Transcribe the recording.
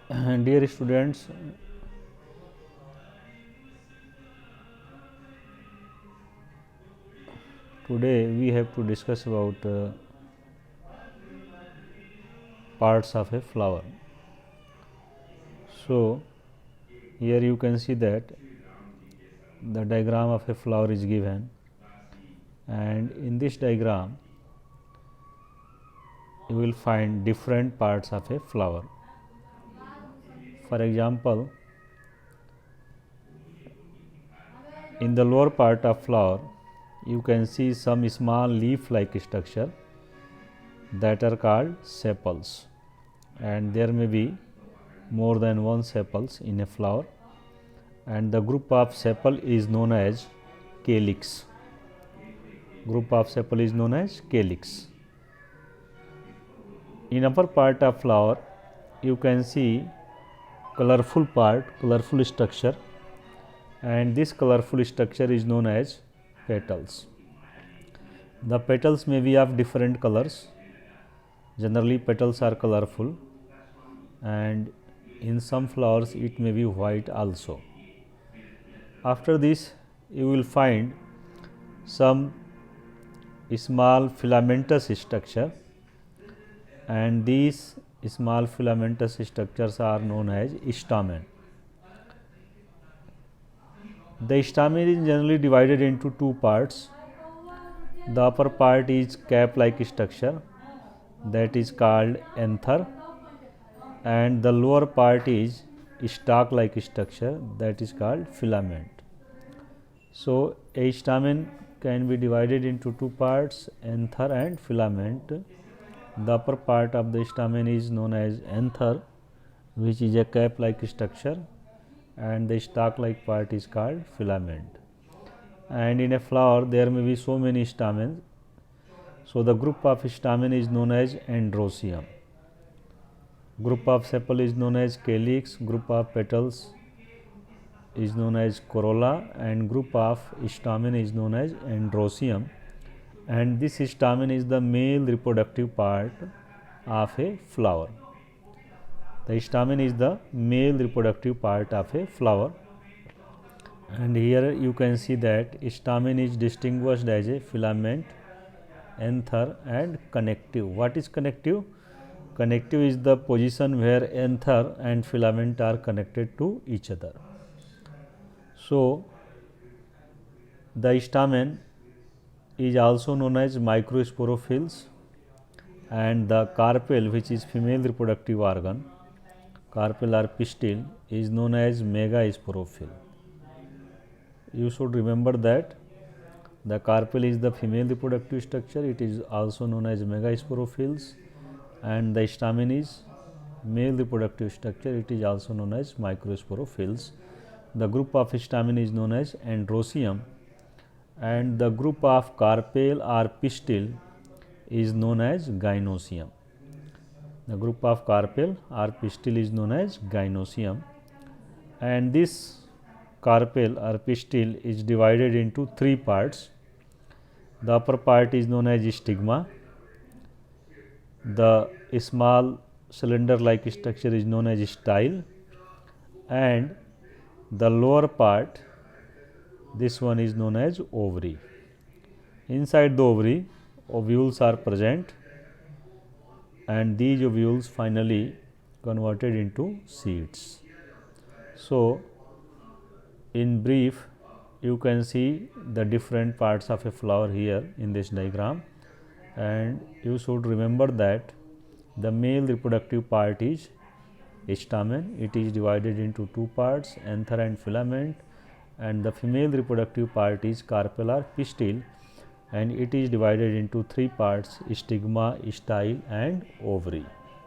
Dear students, today we have to discuss about parts of a flower. So, here you can see that the diagram of a flower is given, and in this diagram you will find different parts of a flower. For example, in the lower part of flower you can see some small leaf like structure that are called sepals, and there may be more than one sepals in a flower, and the group of sepal is known as calyx. Group of sepal is known as calyx. In upper part of flower you can see colorful part, colorful structure, and this colorful structure is known as petals. The petals may be of different colors. Generally petals are colorful, and in some flowers it may be white also. After this you will find some small filamentous structure, and these small filamentous structures are known as stamen. The stamen is generally divided into two parts. The upper part is cap like structure, that is called anther, and the lower part is stalk like structure, that is called filament. So, a stamen can be divided into two parts, anther and filament. The upper part of the stamen is known as anther, which is a cap like structure, and the stalk like part is called filament. And in a flower there may be so many stamens. So, the group of stamen is known as androecium. Group of sepal is known as calyx, group of petals is known as corolla, and group of stamen is known as androecium, and this stamen is the male reproductive part of a flower. The stamen is the male reproductive part of a flower, and here you can see that stamen is distinguished as a filament, anther and connective. What is connective? Connective is the position where anther and filament are connected to each other. So, the stamen is also known as microsporophylls, and the carpel, which is female reproductive organ, carpel or pistil, is known as megasporophyll. You should remember that the carpel is the female reproductive structure, it is also known as megasporophylls, and the stamen is male reproductive structure, it is also known as microsporophylls. The group of stamen is known as androecium, and the group of carpel or pistil is known as gynoecium. The group of carpel or pistil is known as gynoecium, and this carpel or pistil is divided into three parts. The upper part is known as stigma, the small cylinder like structure is known as style, and the lower part, this one is known as ovary. Inside the ovary ovules are present, and these ovules finally converted into seeds. So, in brief you can see the different parts of a flower here in this diagram, and you should remember that the male reproductive part is stamen, it is divided into two parts, anther and filament, and the female reproductive part is carpel or pistil, and it is divided into three parts, stigma, style and ovary.